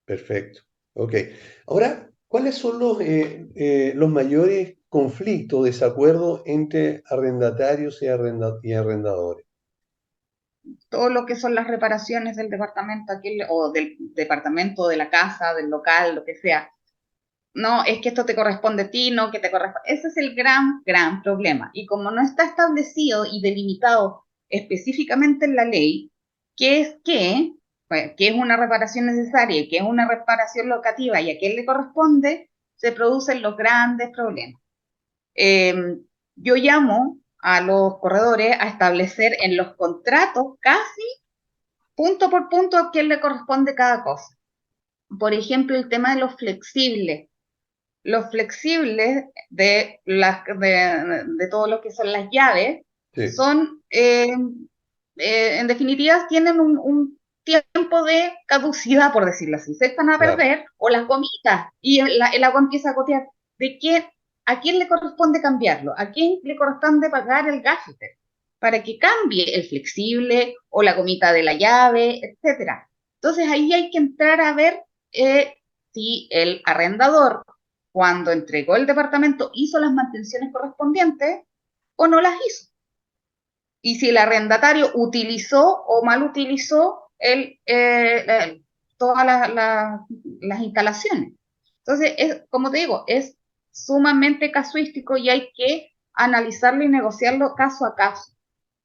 Perfecto. Ok. Ahora, ¿cuáles son los mayores conflictos, desacuerdos entre arrendatarios y arrendadores? Todo lo que son las reparaciones del departamento o del departamento, de la casa, del local, lo que sea. No, es que esto te corresponde a ti, no que te corresponde. Ese es el gran problema. Y como no está establecido y delimitado específicamente en la ley, qué es una reparación necesaria, qué es una reparación locativa y a quién le corresponde, se producen los grandes problemas. Yo llamo a los corredores a establecer en los contratos casi punto por punto a quién le corresponde cada cosa. Por ejemplo, el tema de los flexibles. Los flexibles de todo lo que son las llaves, sí, son, en definitiva, tienen un tiempo de caducidad, por decirlo así. Se están a perder, claro, o las gomitas, y el agua empieza a gotear. ¿A quién le corresponde cambiarlo? ¿A quién le corresponde pagar el gaffeter para que cambie el flexible o la gomita de la llave, etcétera? Entonces ahí hay que entrar a ver si el arrendador, cuando entregó el departamento, hizo las mantenciones correspondientes o no las hizo. Y si el arrendatario utilizó o mal utilizó todas las instalaciones. Entonces, como te digo, es sumamente casuístico y hay que analizarlo y negociarlo caso a caso.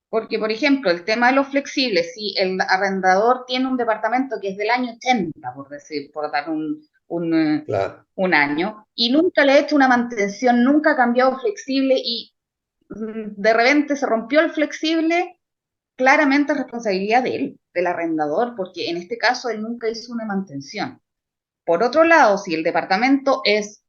Porque, por ejemplo, el tema de los flexibles, si el arrendador tiene un departamento que es del año 80, por dar un año, y nunca le ha hecho una mantención, nunca ha cambiado flexible y de repente se rompió el flexible, claramente es responsabilidad de él, del arrendador, porque en este caso él nunca hizo una mantención. Por otro lado, si el departamento es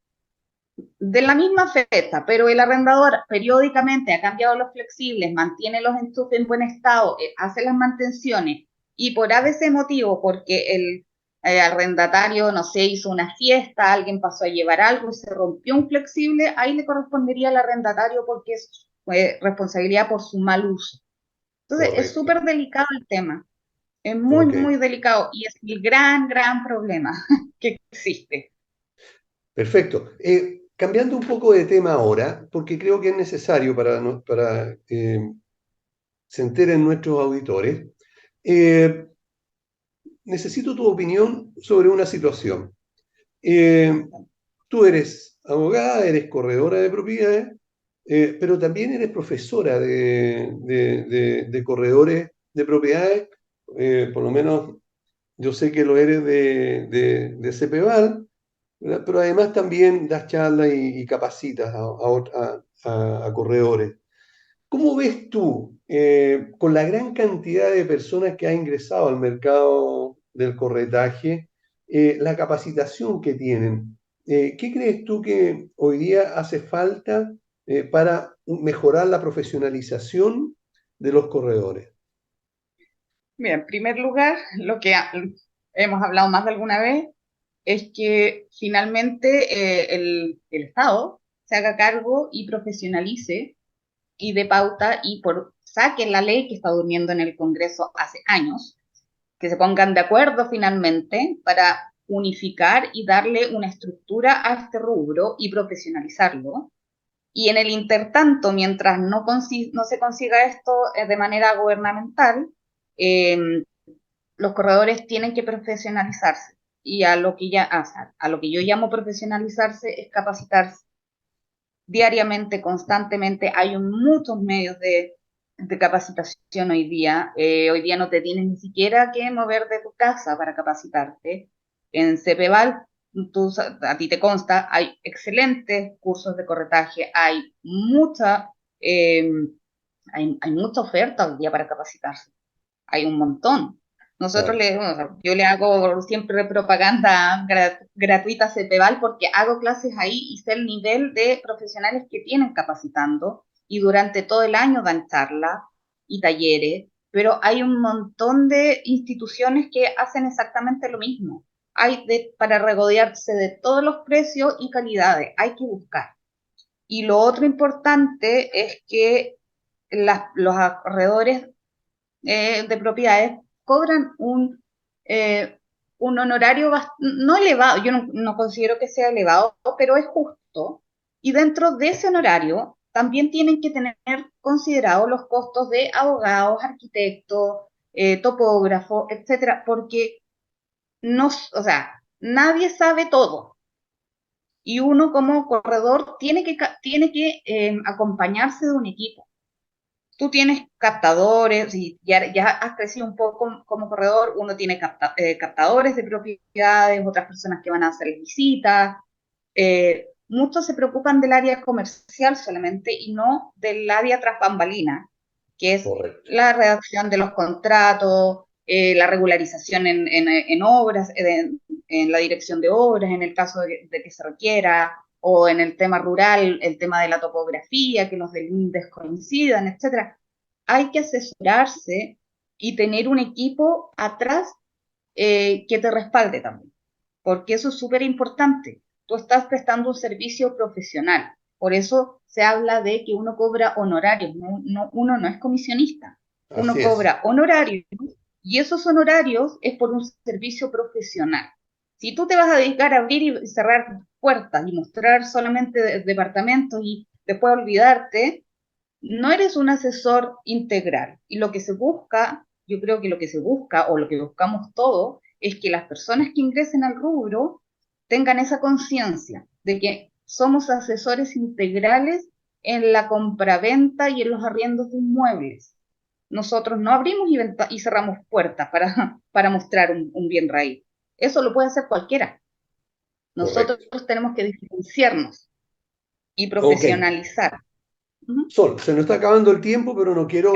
de la misma fecha, pero el arrendador periódicamente ha cambiado los flexibles, mantiene los enchufes en buen estado, hace las mantenciones, y por ABC motivo, porque el arrendatario, no sé, hizo una fiesta, alguien pasó a llevar algo y se rompió un flexible, ahí le correspondería al arrendatario porque es responsabilidad por su mal uso. Entonces, correcto, es súper delicado el tema, es muy, okay, muy delicado, y es el gran problema que existe. Perfecto. Cambiando un poco de tema ahora, porque creo que es necesario para se enteren nuestros auditores, necesito tu opinión sobre una situación. Tú eres abogada, eres corredora de propiedades, pero también eres profesora de corredores de propiedades, por lo menos yo sé que lo eres de CEPEVAL, ¿verdad? Pero además también das charlas y capacitas a corredores. ¿Cómo ves tú, con la gran cantidad de personas que ha ingresado al mercado del corretaje, la capacitación que tienen? ¿Qué crees tú que hoy día hace falta para mejorar la profesionalización de los corredores? Mira, en primer lugar, lo que hemos hablado más de alguna vez, es que finalmente el Estado se haga cargo y profesionalice y dé pauta y saquen la ley que está durmiendo en el Congreso hace años, que se pongan de acuerdo finalmente para unificar y darle una estructura a este rubro y profesionalizarlo. Y en el intertanto, mientras no se consiga esto de manera gubernamental, los corredores tienen que profesionalizarse. Y a lo que yo llamo profesionalizarse es capacitarse diariamente, constantemente. Hay muchos medios de capacitación hoy día. Hoy día no te tienes ni siquiera que mover de tu casa para capacitarte. En CEPEVAL a ti te consta, hay excelentes cursos de corretaje, hay mucha oferta hoy día para capacitarse, hay un montón. Nosotros yo le hago siempre propaganda gratuita a CEPEVAL porque hago clases ahí y sé el nivel de profesionales que tienen capacitando y durante todo el año dan charlas y talleres, pero hay un montón de instituciones que hacen exactamente lo mismo. Para regodearse de todos los precios y calidades, hay que buscar. Y lo otro importante es que los corredores de propiedades cobran un honorario no elevado, yo no considero que sea elevado, pero es justo, y dentro de ese honorario también tienen que tener considerados los costos de abogados, arquitectos, topógrafos, etcétera, porque nadie sabe todo, y uno como corredor tiene que acompañarse de un equipo. Tú tienes captadores, y ya has crecido un poco como corredor, uno tiene captadores de propiedades, otras personas que van a hacer visitas, muchos se preocupan del área comercial solamente y no del área tras bambalina, que es la redacción de los contratos, la regularización en obras, en la dirección de obras, en el caso de que se requiera, o en el tema rural, el tema de la topografía, que los delimites coincidan, etcétera. Hay que asesorarse y tener un equipo atrás que te respalde también, porque eso es súper importante. Tú estás prestando un servicio profesional, por eso se habla de que uno cobra honorarios, uno no es comisionista, uno cobra honorarios, y esos honorarios es por un servicio profesional. Si tú te vas a dedicar a abrir y cerrar puertas y mostrar solamente departamentos y después olvidarte, no eres un asesor integral. Y lo que se busca, yo creo que lo que se busca, o lo que buscamos todos, es que las personas que ingresen al rubro tengan esa conciencia de que somos asesores integrales en la compraventa y en los arriendos de inmuebles. Nosotros no abrimos y cerramos puertas para mostrar un bien raíz. Eso lo puede hacer cualquiera. Nosotros tenemos que diferenciarnos y profesionalizar. Sol, se nos está acabando el tiempo, pero no quiero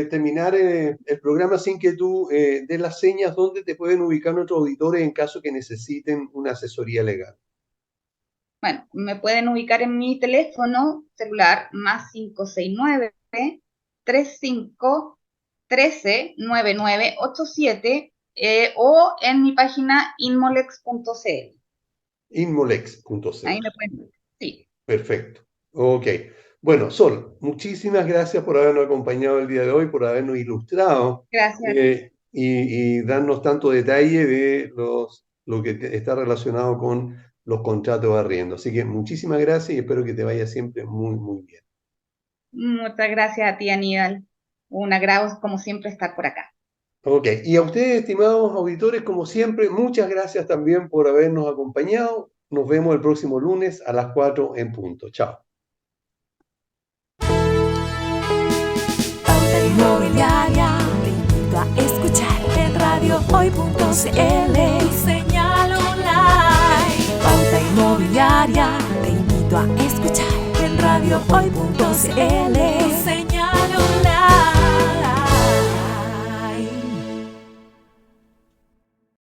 terminar el programa sin que tú des las señas donde te pueden ubicar nuestros auditores en caso que necesiten una asesoría legal. Bueno, me pueden ubicar en mi teléfono celular +569-35 13 9987 o en mi página inmolex.cl. Inmolex.cl. Ahí me pueden, sí. Perfecto. Ok. Bueno, Sol, muchísimas gracias por habernos acompañado el día de hoy, por habernos ilustrado. Gracias. Y darnos tanto detalle de lo que está relacionado con los contratos de arriendo. Así que muchísimas gracias y espero que te vaya siempre muy, muy bien. Muchas gracias a ti, Aníbal. Un agrado, como siempre, estar por acá. Ok, y a ustedes, estimados auditores, como siempre, muchas gracias también por habernos acompañado. Nos vemos el próximo lunes a las 4 en punto. Chao. Pauta Inmobiliaria, te invito a escuchar en radiohoy.cl, tu señal online. Pauta Inmobiliaria, te invito a escuchar en radiohoy.cl, tu señal online.